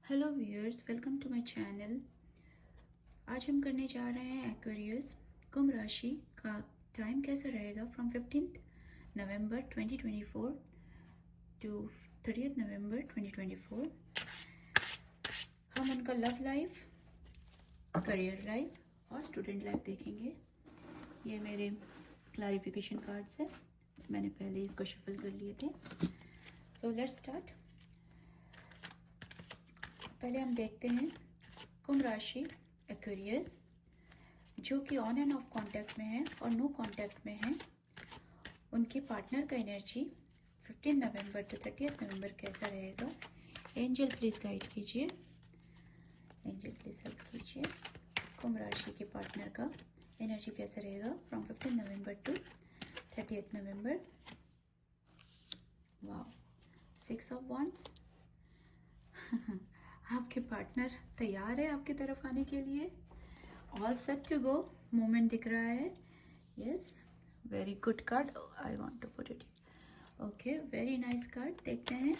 Hello viewers, welcome to my channel. आज हम करने जा रहे हैं एक्वेरियस कुंभ राशि का टाइम कैसा रहेगा फ्रॉम 15 नवंबर 2024 टू 30 नवंबर 2024। हम उनका लव लाइफ, करियर लाइफ और स्टूडेंट लाइफ देखेंगे। ये मेरे क्लैरिफिकेशन कार्ड्स हैं, मैंने पहले इसको शफल कर लिए थे। So let's start. पहले हम देखते हैं कुंभ राशि एक्वेरियस जो कि ऑन एंड ऑफ कांटेक्ट में है और नो कांटेक्ट में है, उनके पार्टनर का एनर्जी 15 नवंबर टू 30 नवंबर कैसा रहेगा। एंजल प्लीज गाइड कीजिए, एंजल प्लीज हेल्प कीजिए। कुंभ राशि के पार्टनर का एनर्जी कैसा रहेगा from 15 November to 30 November. Wow, 6 of wands. आपके पार्टनर तैयार है आपकी तरफ आने के लिए, all set to go, moment दिख रहा है। Yes, very good card, I want to put it. Okay, very nice card. देखते हैं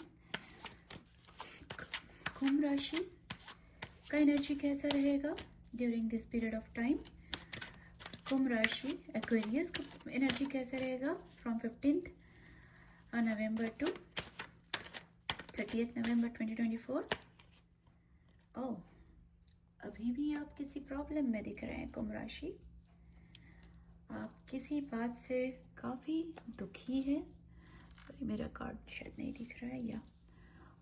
कुंभ राशि का एनर्जी कैसा रहेगा during this period of time. कुंभ राशि एक्वेरियस का एनर्जी कैसा रहेगा फ्रॉम 15 नवंबर टू 30 नवंबर 2024। ओह, अभी भी आप किसी प्रॉब्लम में दिख रहे हैं कुंभ राशि। आप किसी बात से काफ़ी दुखी हैं। सॉरी, मेरा कार्ड शायद नहीं दिख रहा है। या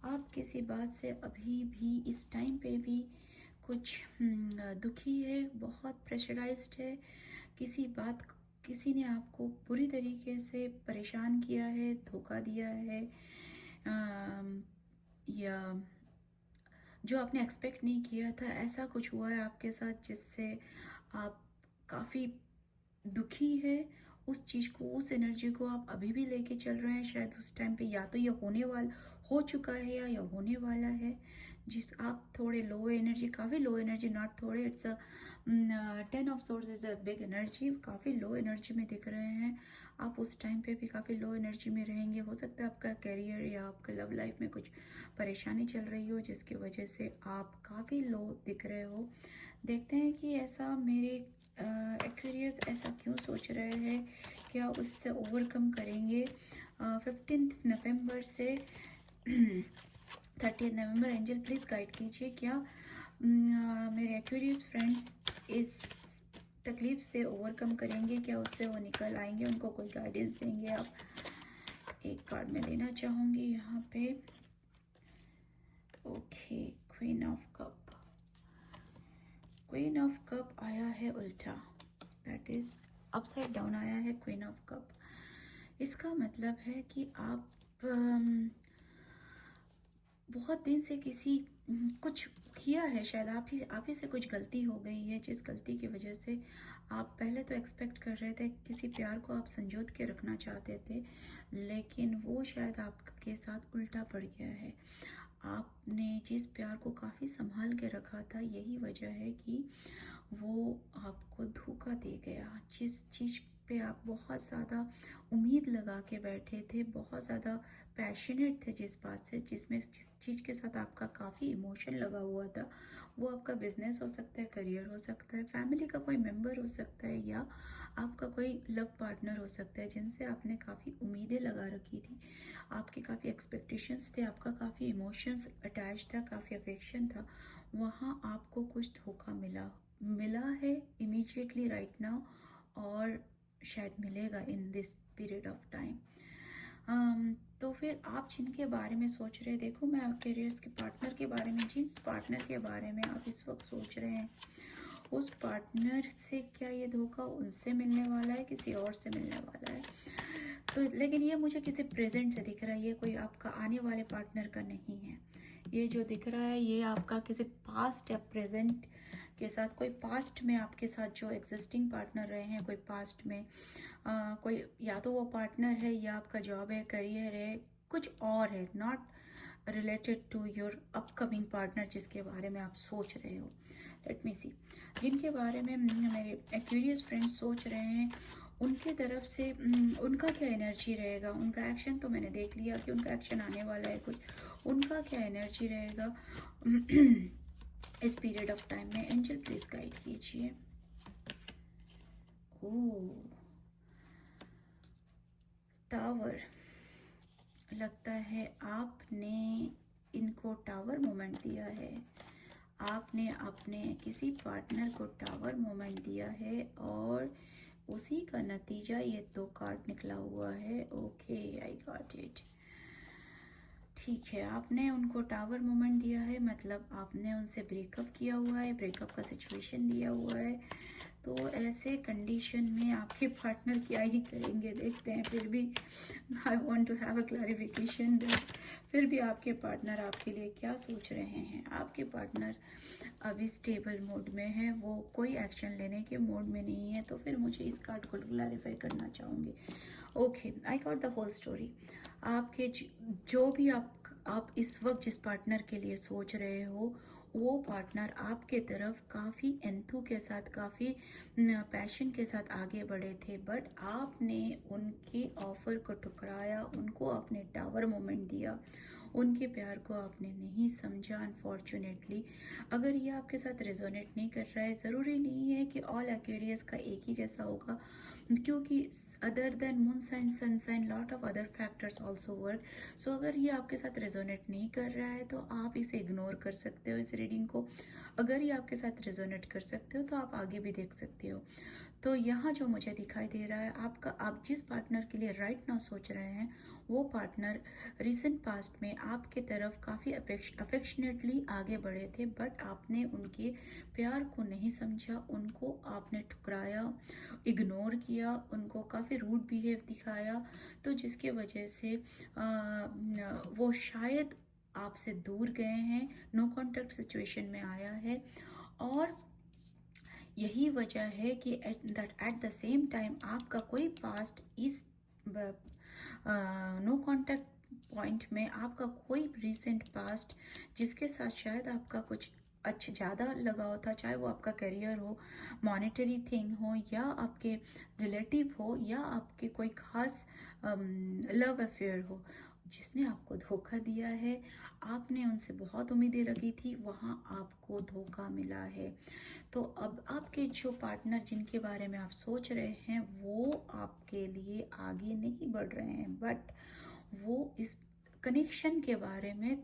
आप किसी बात से अभी भी इस टाइम पे भी कुछ दुखी है, बहुत प्रेशराइज्ड है। किसी ने आपको बुरी तरीके से परेशान किया है, धोखा दिया है, या जो आपने एक्सपेक्ट नहीं किया था ऐसा कुछ हुआ है आपके साथ जिससे आप काफ़ी दुखी है। उस चीज़ को, उस एनर्जी को आप अभी भी लेके चल रहे हैं। शायद उस टाइम पे या तो ये होने वाला हो चुका है या होने वाला है। जिस आप थोड़े लो एनर्जी, काफ़ी लो एनर्जी, नॉट थोड़े, it's a 10 of source is a big energy. काफ़ी लो एनर्जी में दिख रहे हैं आप। उस टाइम पे भी काफ़ी लो एनर्जी में रहेंगे। हो सकता है आपका करियर या आपका लव लाइफ में कुछ परेशानी चल रही हो जिसकी वजह से आप काफ़ी लो दिख रहे हो। देखते हैं कि ऐसा मेरे एक्वेरियस ऐसा क्यों सोच रहे हैं, क्या उससे ओवरकम करेंगे। 15 नवंबर से 30 नवंबर। एंजल प्लीज़ गाइड कीजिए, क्या मेरे एक्वेरियस फ्रेंड्स इस तकलीफ से ओवरकम करेंगे, क्या उससे वो निकल आएंगे, उनको कोई गाइडेंस देंगे आप। एक कार्ड मैं लेना चाहूँगी यहाँ पे। Okay, queen of cup. Queen of cup आया है उल्टा, दैट इज अपसाइड डाउन आया है क्वीन ऑफ कप। इसका मतलब है कि आप बहुत दिन से कुछ किया है, शायद आप ही से कुछ गलती हो गई है, जिस गलती की वजह से आप पहले तो एक्सपेक्ट कर रहे थे, किसी प्यार को आप संजोत के रखना चाहते थे, लेकिन वो शायद आपके साथ उल्टा पड़ गया है। आपने जिस प्यार को काफ़ी संभाल के रखा था, यही वजह है कि वो आपको धोखा दे गया। जिस चीज़ पे आप बहुत ज़्यादा उम्मीद लगा के बैठे थे, बहुत ज़्यादा पैशनेट थे जिस बात से, जिस चीज़ के साथ आपका काफ़ी इमोशन लगा हुआ था, वो आपका बिजनेस हो सकता है, करियर हो सकता है, फैमिली का कोई मेंबर हो सकता है, या आपका कोई लव पार्टनर हो सकता है, जिनसे आपने काफ़ी उम्मीदें लगा रखी थी। आपके काफ़ी एक्सपेक्टेशंस थे, आपका काफ़ी इमोशंस अटैच था, काफ़ी अफेक्शन था। वहाँ आपको कुछ धोखा मिला है इमीडिएटली राइट नाउ, और शायद मिलेगा in this period of time. तो फिर आप जिनके बारे में सोच रहे, देखो मैं कैरियर्स के पार्टनर के बारे में, जिस पार्टनर के बारे में आप इस वक्त सोच रहे हैं, उस पार्टनर से क्या ये धोखा उनसे मिलने वाला है, किसी और से मिलने वाला है। तो लेकिन ये मुझे किसी प्रेजेंट से दिख रहा है, ये कोई आपका आने वाले पार्टनर का नहीं है। ये जो दिख रहा है ये आपका किसी पास्ट या प्रेजेंट के साथ, कोई पास्ट में आपके साथ जो एग्जिस्टिंग पार्टनर रहे हैं, कोई पास्ट में कोई, या तो वो पार्टनर है या आपका जॉब है, करियर है, कुछ और है, not related to your upcoming partner जिसके बारे में आप सोच रहे हो। लेट मी सी, जिनके बारे में मेरे एक्यूरियस फ्रेंड्स सोच रहे हैं, उनके तरफ से उनका क्या एनर्जी रहेगा, उनका एक्शन तो मैंने देख लिया कि उनका एक्शन आने वाला है कुछ, उनका क्या एनर्जी रहेगा इस पीरियड ऑफ टाइम में। एंजल प्लीज गाइड कीजिए। ओह, टावर, लगता है आपने इनको टावर मोमेंट दिया है, आपने अपने किसी पार्टनर को टावर मोमेंट दिया है और उसी का नतीजा ये 2 कार्ड निकला हुआ है। Okay, I got it. ठीक है, आपने उनको टावर मोमेंट दिया है, मतलब आपने उनसे ब्रेकअप किया हुआ है, ब्रेकअप का सिचुएशन दिया हुआ है। तो ऐसे कंडीशन में आपके पार्टनर क्या ही करेंगे, देखते हैं। फिर भी I want to have a clarification. फिर भी आपके पार्टनर आपके लिए क्या सोच रहे हैं। आपके पार्टनर अभी स्टेबल मोड में है, वो कोई एक्शन लेने के मोड में नहीं है। तो फिर मुझे इस कार्ड को क्लैरिफाई करना चाहूँगी। Okay, I got the whole story. आपके जो भी आप इस वक्त जिस पार्टनर के लिए सोच रहे हो, वो पार्टनर आपके तरफ काफ़ी एंथू के साथ, काफ़ी पैशन के साथ आगे बढ़े थे, बट आपने उनके ऑफ़र को ठुकराया, उनको आपने टावर मोमेंट दिया, उनके प्यार को आपने नहीं समझा अनफॉर्चुनेटली। अगर ये आपके साथ रेजोनेट नहीं कर रहा है, ज़रूरी नहीं है कि ऑल एक्वेरियस का एक ही जैसा होगा, क्योंकि other than moon sign, sun sign, lot of other factors also work. So अगर ये आपके साथ रेजोनेट नहीं कर रहा है तो आप इसे इग्नोर कर सकते हो, इस रीडिंग को। अगर ये आपके साथ रेजोनेट कर सकते हो तो आप आगे भी देख सकते हो। तो यहाँ जो मुझे दिखाई दे रहा है, आप जिस पार्टनर के लिए राइट नाउ सोच रहे हैं, वो पार्टनर रिसेंट पास्ट में आपके तरफ काफ़ी अफेक्शनेटली आगे बढ़े थे, बट आपने उनके प्यार को नहीं समझा, उनको आपने ठुकराया, इग्नोर किया, उनको काफ़ी रूड बिहेव दिखाया। तो जिसके वजह से वो शायद आपसे दूर गए हैं, नो कॉन्टैक्ट सिचुएशन में आया है। और यही वजह है कि एट द सेम टाइम आपका कोई पास्ट इस नो कॉन्टैक्ट पॉइंट में, आपका कोई रिसेंट पास्ट जिसके साथ शायद आपका कुछ अच्छा ज़्यादा लगाव था, चाहे वो आपका करियर हो, मॉनेटरी थिंग हो, या आपके रिलेटिव हो, या आपके कोई खास लव अफेयर हो, जिसने आपको धोखा दिया है। आपने उनसे बहुत उम्मीदें रखी थी, वहाँ आपको धोखा मिला है। तो अब आपके जो पार्टनर जिनके बारे में आप सोच रहे हैं, वो आपके लिए आगे नहीं बढ़ रहे हैं, बट वो इस कनेक्शन के बारे में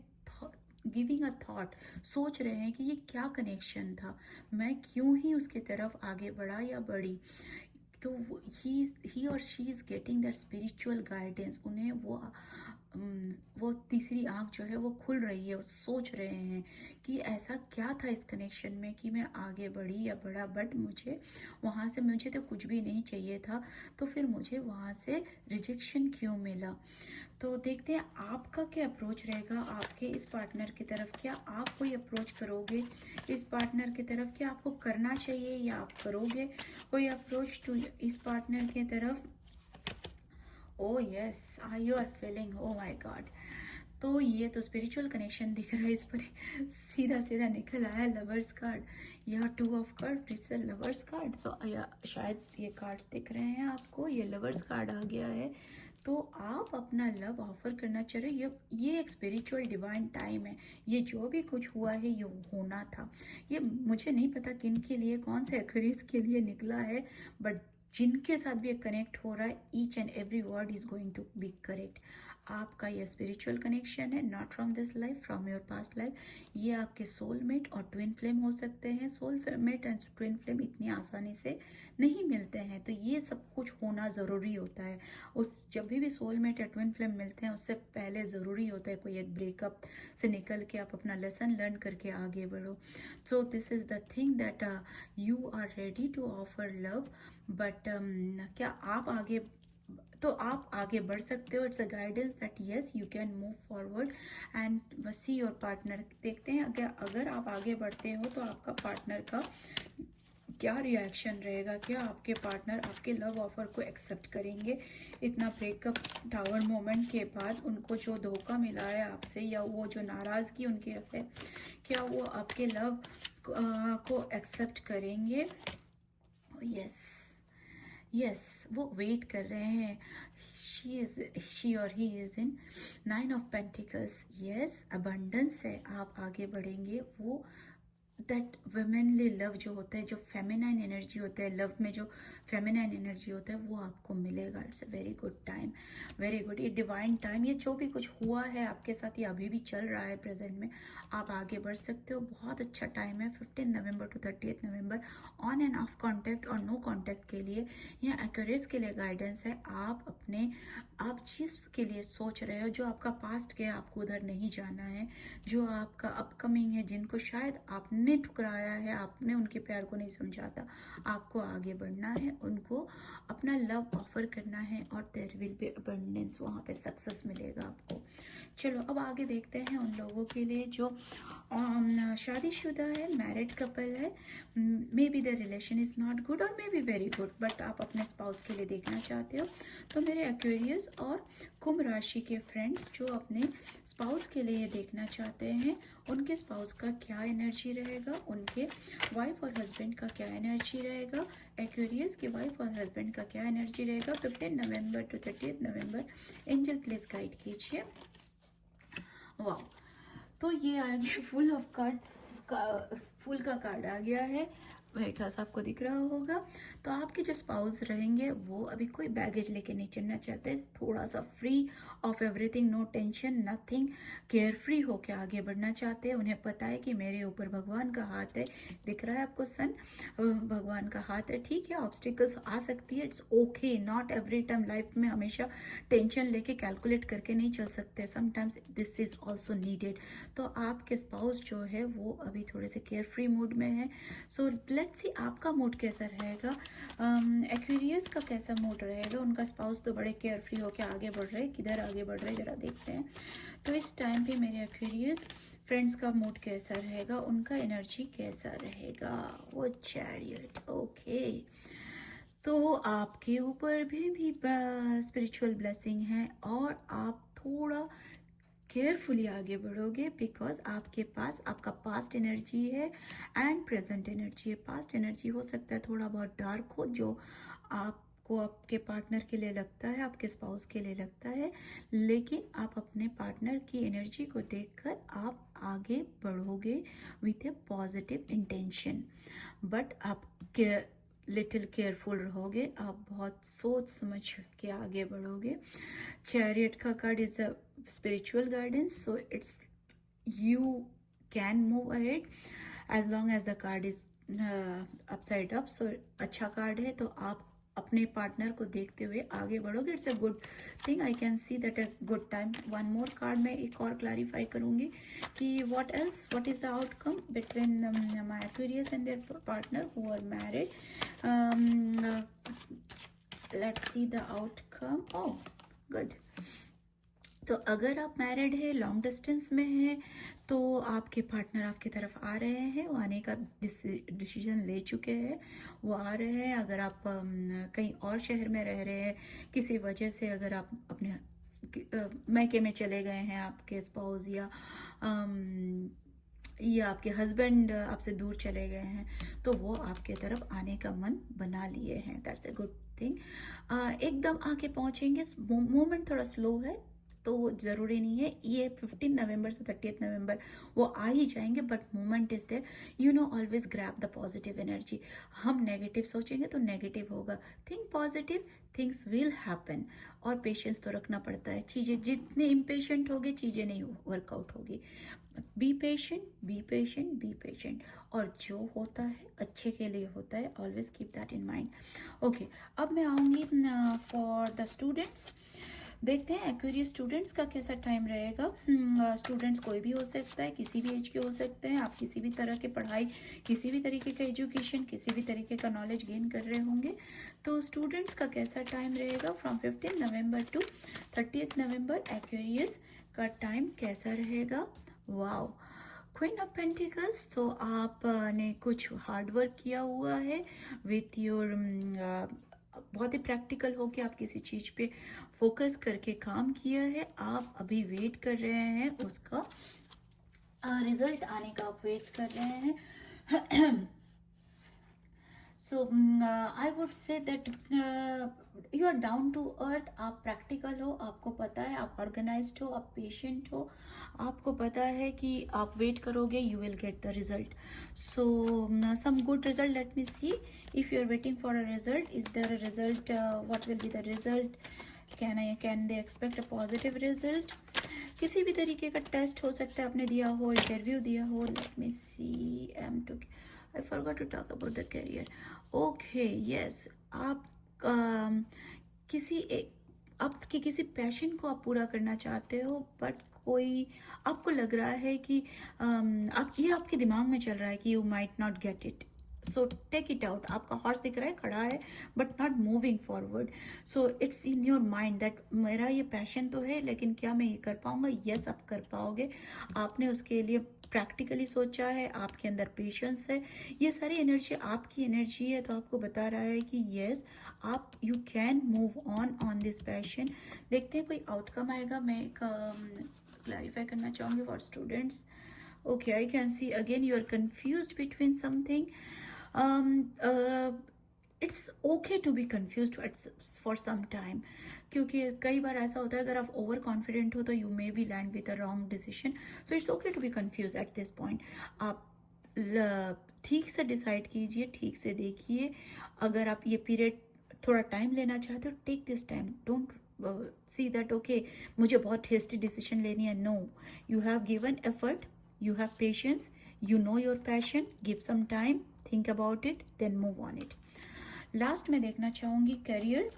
गिविंग अ थॉट, सोच रहे हैं कि ये क्या कनेक्शन था, मैं क्यों ही उसके तरफ आगे बढ़ा या बढ़ी। तो ही और she is getting that spiritual guidance. उन्हें वो तीसरी आंख जो है वो खुल रही है, वो सोच रहे हैं कि ऐसा क्या था इस कनेक्शन में कि मैं आगे बढ़ी या बढ़ा, बट मुझे वहाँ से, मुझे तो कुछ भी नहीं चाहिए था, तो फिर मुझे वहाँ से रिजेक्शन क्यों मिला। तो देखते हैं आपका क्या अप्रोच रहेगा आपके इस पार्टनर की तरफ। क्या आप कोई अप्रोच करोगे इस पार्टनर की तरफ, क्या आपको करना चाहिए या आप करोगे कोई अप्रोच टू इस पार्टनर की तरफ। Oh yes, I you are feeling, oh my God. तो ये तो स्पिरिचुअल कनेक्शन दिख रहा है इस पर, सीधा सीधा निकल आया लवर्स कार्ड, यह 2 of card, it's lovers card. So शायद ये कार्ड्स दिख रहे हैं आपको, ये लवर्स कार्ड आ गया है। तो आप अपना लव ऑफर करना चाह रहे हो, ये एक स्पिरिचुअल डिवाइन टाइम है। ये जो भी कुछ हुआ है ये होना था। ये मुझे नहीं पता किन के लिए, कौन से एक्वेरियस के लिए निकला है, बट जिनके साथ भी कनेक्ट हो रहा है, each and every word is going to be correct. आपका ये स्पिरिचुअल कनेक्शन है, not from this life, from your past life. ये आपके सोलमेट और ट्विन फ्लेम हो सकते हैं। सोलमेट एंड ट्विन फ्लेम इतनी आसानी से नहीं मिलते हैं, तो ये सब कुछ होना ज़रूरी होता है। उस जब भी सोलमेट या ट्विन फ्लेम मिलते हैं, उससे पहले ज़रूरी होता है कोई एक ब्रेकअप से निकल के आप अपना लेसन लर्न करके आगे बढ़ो। So this is the thing that you are ready to offer love, but क्या आप आगे, तो आप आगे बढ़ सकते हो। It's a guidance that yes you can move forward and see your partner. देखते हैं अगर आप आगे बढ़ते हो तो आपका पार्टनर का क्या रिएक्शन रहेगा, क्या आपके पार्टनर आपके लव ऑफर को एक्सेप्ट करेंगे। इतना ब्रेकअप टावर मोमेंट के बाद उनको जो धोखा मिला है आपसे, या वो जो नाराज़गी उनकी है, क्या वो आपके लव को एक्सेप्ट करेंगे। यस, यस, वो वेट कर रहे हैं। शी और he is in 9 of pentacles. Yes, abundance है, आप आगे बढ़ेंगे। वो दैट वुमेनली लव जो होता है, जो फेमिनाइन एनर्जी होता है, लव में जो फेमिनाइन एनर्जी होता है, वो आपको मिलेगा। It's a very good time, very good. ये डिवाइन टाइम, ये जो भी कुछ हुआ है आपके साथ, ये अभी भी चल रहा है प्रेजेंट में, आप आगे बढ़ सकते हो। बहुत अच्छा टाइम है 15 November to 30 November, on end of contact और नो कॉन्टैक्ट के लिए, या एक्यूरेस के लिए गाइडेंस है। आप जिस के लिए सोच रहे हो, जो आपका पास्ट के, आपको उधर नहीं जाना है। जो आपका अपकमिंग है, जिनको शायद आपने ठुकराया है, आपने उनके प्यार को नहीं समझा था, आपको आगे बढ़ना है, उनको अपना लव ऑफर करना है, और देयर विल बी अबंडेंस, वहाँ पे सक्सेस मिलेगा आपको। चलो अब आगे देखते हैं उन लोगों के लिए जो शादीशुदा है, मैरिड कपल है। Maybe the relation is not good और maybe very good, but आप अपने स्पाउस के लिए देखना चाहते हो। तो मेरे एक्वेरियस और कुंभ राशि के फ्रेंड्स जो अपने स्पाउस के लिए देखना चाहते हैं, उनके स्पाउस का क्या एनर्जी रहेगा, उनके वाइफ और हस्बैंड का क्या एनर्जी रहेगा, एक्वेरियस की वाइफ और हस्बैंड का क्या एनर्जी रहेगा 15 November to 30 November. Angel please guide कीजिए। वाह, तो ये आ गया फुल ऑफ कार्ड्स का, फुल का कार्ड आ गया है, मेरे ख्याल से आपको दिख रहा होगा। तो आपके जो स्पाउस रहेंगे वो अभी कोई बैगेज लेके नहीं चलना चाहते, थोड़ा सा free of everything, no tension nothing, care free होके आगे बढ़ना चाहते हैं। उन्हें पता है कि मेरे ऊपर भगवान का हाथ है, दिख रहा है आपको सन, भगवान का हाथ है। ठीक है, ऑब्स्टिकल्स आ सकती है, it's okay, not every time life में हमेशा टेंशन लेके कैलकुलेट करके नहीं चल सकते, sometimes this is also needed. तो आपके स्पाउस जो है वो अभी थोड़े से केयर फ्री मूड में है। सो लेट्स सी आपका मूड कैसा रहेगा, एक्वेरियस का कैसा मूड रहेगा। उनका स्पाउस तो बड़े केयर फ्री होके आगे बढ़ रहे हैं, किधर आगे बढ़ रहे हैं जरा देखते हैं। तो इस टाइम पे मेरे एक्वेरियस फ्रेंड्स का मूड कैसा रहेगा, उनका एनर्जी कैसा रहेगा। वो चैरियट, ओके। तो आपके ऊपर भी स्पिरिचुअल ब्लेसिंग है, और आप थोड़ा केयरफुली आगे बढ़ोगे, बिकॉज आपके पास आपका पास्ट एनर्जी है एंड प्रेजेंट एनर्जी है। पास्ट एनर्जी हो सकता है थोड़ा बहुत डार्क हो, जो आपको आपके पार्टनर के लिए लगता है, आपके स्पाउस के लिए लगता है, लेकिन आप अपने पार्टनर की एनर्जी को देखकर आप आगे बढ़ोगे with A positive intention. But आप लिटिल केयरफुल रहोगे, आप बहुत सोच समझ के आगे बढ़ोगे। चैरियट का card is a spiritual guidance, so it's you can move ahead as long as the card is upside up, so अच्छा कार्ड है। तो आप अपने पार्टनर को देखते हुए आगे बढ़ोगे, it's a good thing, I can see that a good time. One more card मैं एक और क्लैरिफाई करूंगी कि what else, what is the outcome between my Aquarius and their partner who are married. Let's see the outcome. Oh good. तो अगर आप married है, long distance में है, तो आपके पार्टनर आपकी तरफ आ रहे हैं, वो आने का डिसीजन ले चुके हैं, वो आ रहे हैं। अगर आप कहीं और शहर में रह रहे हैं किसी वजह से, अगर आप अपने मैके में चले गए हैं, आपके स्पाउस या आपके हस्बैंड आपसे दूर चले गए हैं, तो वो आपके तरफ आने का मन बना लिए हैं, दैट्स अ गुड थिंग। एकदम आके पहुंचेंगे, मोमेंट थोड़ा स्लो है, तो ज़रूरी नहीं है ये 15 नवंबर से 30 नवंबर वो आ ही जाएंगे, but moment is there. You know, always grab the positive energy. हम नेगेटिव सोचेंगे तो नेगेटिव होगा, think positive, things will happen. और पेशेंस तो रखना पड़ता है, चीज़ें जितने इम्पेशेंट होगे चीज़ें नहीं वर्कआउट होगी। Be patient, be patient, be patient, और जो होता है अच्छे के लिए होता है, always keep that in mind. Okay, अब मैं आऊँगी फॉर द स्टूडेंट्स। देखते हैं एक्वेरियस स्टूडेंट्स का कैसा टाइम रहेगा। स्टूडेंट्स कोई भी हो सकता है, किसी भी एज के हो सकते हैं। आप किसी भी तरह की पढ़ाई, किसी भी तरीके का एजुकेशन, किसी भी तरीके का नॉलेज गेन कर रहे होंगे। तो स्टूडेंट्स का कैसा टाइम रहेगा from 15 November to 30 November, Aquarius का टाइम कैसा रहेगा। Wow, queen of pentacles. तो आपने कुछ हार्ड वर्क किया हुआ है विथ योर, बहुत ही प्रैक्टिकल हो कि आप किसी चीज़ पे फोकस करके काम किया है। आप अभी वेट कर रहे हैं उसका रिजल्ट आने का, आप वेट कर रहे हैं। So I would say that you are down to earth, आप प्रैक्टिकल हो, आपको पता है, आप ऑर्गेनाइज्ड हो, आप पेशेंट हो, आपको पता है कि आप वेट करोगे, you will get the result. So some good result, let me see. If you are waiting for a result, is there a result, what will be the result, can they expect a positive result. किसी भी तरीके का test हो सकता है, आपने दिया हो, इंटरव्यू दिया हो. Let me see. I forgot to talk about the career. Okay, yes. आप किसी एक आपके किसी पैशन को आप पूरा करना चाहते हो, बट कोई आपको लग रहा है कि आप ये आपके दिमाग में चल रहा है कि you might not get it. So take it out. आपका हॉर्स दिख रहा है, खड़ा है, but not moving forward. So it's in your mind that मेरा ये पैशन तो है, लेकिन क्या मैं ये कर पाऊंगा? यस, आप कर पाओगे. आपने उसके लिए प्रैक्टिकली सोचा है, आपके अंदर पेशेंस है, ये सारी एनर्जी आपकी एनर्जी है, तो आपको बता रहा है कि यस, आप you can move on this passion. देखते हैं कोई आउटकम आएगा. मैं क्लैरिफाई करना चाहूँगी for students. Okay, I can see again you are confused between something. Um, uh, it's okay to be confused for some time. क्योंकि कई बार ऐसा होता है, अगर आप ओवर कॉन्फिडेंट हो तो you may be land with a wrong decision. So it's okay to be confuse at this point. आप ठीक से डिसाइड कीजिए, ठीक से देखिए. अगर आप ये पीरियड थोड़ा टाइम लेना चाहते हो, take this time. Don't see that okay मुझे बहुत हेस्टी डिसीजन लेनी है. No, you have given effort, you have patience, you know your passion, give some time, think about it, then move on it. Last में देखना चाहूँगी career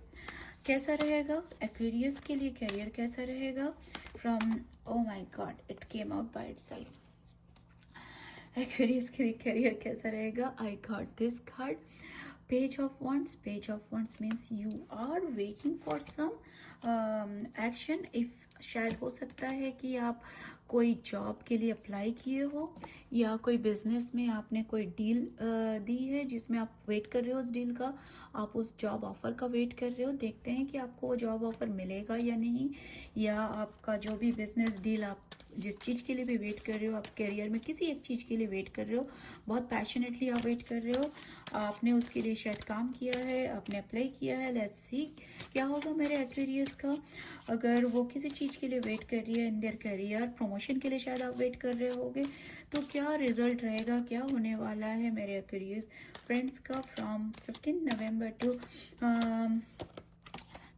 कैसा रहेगा. Aquarius के लिए करियर कैसा रहेगा from, oh my God, it came out by itself. Aquarius के लिए करियर कैसा रहेगा. I got this card, page of wands. Page of wands means you are waiting for some action. If शायद हो सकता है कि आप कोई जॉब के लिए अप्लाई किए हो, या कोई बिजनेस में आपने कोई डील दी है जिसमें आप वेट कर रहे हो उस डील का, आप उस जॉब ऑफर का वेट कर रहे हो. देखते हैं कि आपको वो जॉब ऑफर मिलेगा या नहीं, या आपका जो भी बिजनेस डील, आप जिस चीज़ के लिए भी वेट कर रहे हो, आप करियर में किसी एक चीज़ के लिए वेट कर रहे हो, बहुत पैशनेटली आप वेट कर रहे हो, आपने उसके लिए शायद काम किया है, आपने अप्लाई किया है. लेट्स सी क्या होगा मेरे एक्वेरियस का. अगर वो किसी चीज़ के लिए वेट कर रही है इन देयर करियर, प्रमोशन के लिए शायद आप वेट कर रहे होगे, तो क्या रिजल्ट रहेगा, क्या होने वाला है मेरे एक्वेरियस फ्रेंड्स का फ्रॉम 15 नवंबर टू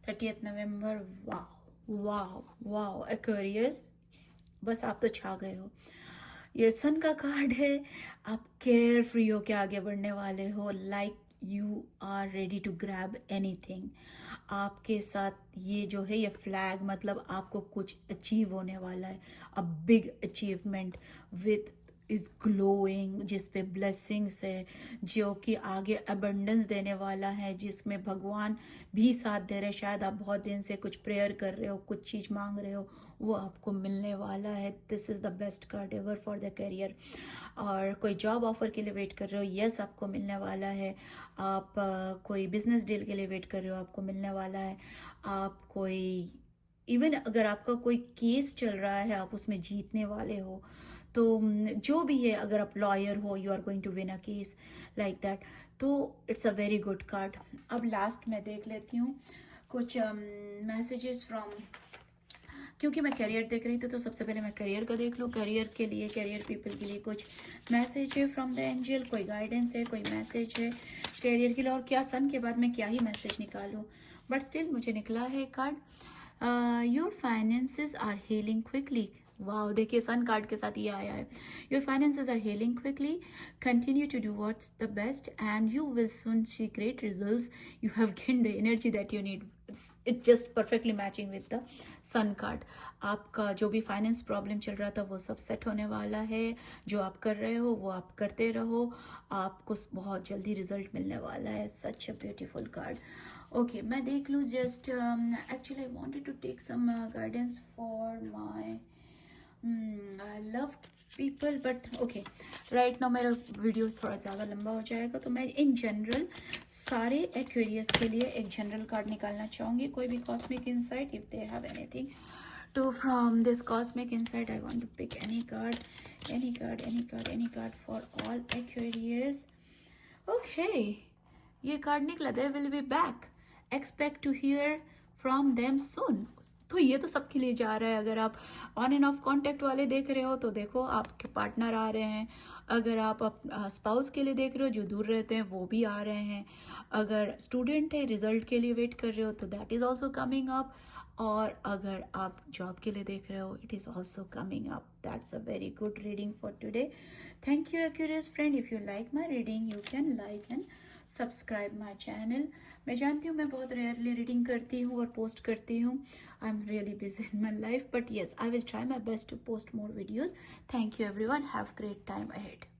30 नवंबर. वाह वाह वाह एक्वेरियस, बस आप तो छा गए हो. ये सन का कार्ड है. आप केयर फ्री हो के आगे बढ़ने वाले हो, like you are ready to grab anything. आपके साथ ये जो है, ये फ्लैग मतलब आपको कुछ अचीव होने वाला है. A big achievement with is glowing, जिस पे ब्लेसिंग्स है, जो कि आगे अबंडेंस देने वाला है, जिसमें भगवान भी साथ दे रहे हैं. शायद आप बहुत दिन से कुछ प्रेयर कर रहे हो, कुछ चीज़ मांग रहे हो, वो आपको मिलने वाला है. This is the best card ever for the career. और कोई जॉब ऑफर के लिए वेट कर रहे हो, यस आपको मिलने वाला है. आप कोई बिजनेस डील के लिए वेट कर रहे हो, आपको मिलने वाला है. आप कोई इवन अगर आपका कोई केस चल रहा है, आप उसमें जीतने वाले हो. तो जो भी है, अगर आप लॉयर हो, you are going to win a case like that. तो it's a very good card. अब लास्ट में देख लेती हूँ कुछ मैसेजेस फ्रॉम, क्योंकि मैं करियर देख रही थी तो सबसे पहले मैं करियर का देख लूँ. करियर के लिए, करियर पीपल के लिए कुछ मैसेज है फ्रॉम द एंजल, कोई गाइडेंस है, कोई मैसेज है करियर के लिए. और क्या सन के बाद मैं क्या ही मैसेज निकालूँ, बट स्टिल मुझे निकला है card, your finances are healing quickly. Wow, देखिए सन कार्ड के साथ ये आया है. Your finances are healing quickly, continue to do what's the best and you will soon see great results. You have gain the energy that you need. It just perfectly matching with the sun card. आपका जो भी finance problem चल रहा था वो सब set होने वाला है. जो आप कर रहे हो वो आप करते रहो, आपको बहुत जल्दी रिजल्ट मिलने वाला है. Such a beautiful card. Okay, मैं देख लूँ just. Actually I wanted to take some guidance for my love people, but okay right now मेरा वीडियो थोड़ा ज़्यादा लंबा हो जाएगा, तो मैं इन जनरल सारे एक्वेरियस के लिए एक जनरल कार्ड निकालना चाहूँगी. कोई भी cosmic insight, if they have anything to from this cosmic insight, I want to pick any card, any card, any card, any card for all Aquarius. Okay, ये card निकला, they will be back, expect to hear from them soon. तो ये तो सबके लिए जा रहा है। अगर आप ऑन एंड ऑफ कॉन्टेक्ट वाले देख रहे हो तो देखो आपके पार्टनर आ रहे हैं। अगर आप स्पाउस के लिए देख रहे हो, जो दूर रहते हैं वो भी आ रहे हैं। अगर स्टूडेंट है, रिजल्ट के लिए वेट कर रहे हो तो that is also coming up. और अगर आप जॉब के लिए देख रहे हो, it is also coming up. That's a very good reading for today. Thank you Aquarius friend. If you like my reading you can like and subscribe my channel. मैं जानती हूँ मैं बहुत रेयरली रीडिंग करती हूँ और पोस्ट करती हूँ। I am really busy in my life, but yes I will try my best to post more videos. Thank you everyone. Have a great time ahead.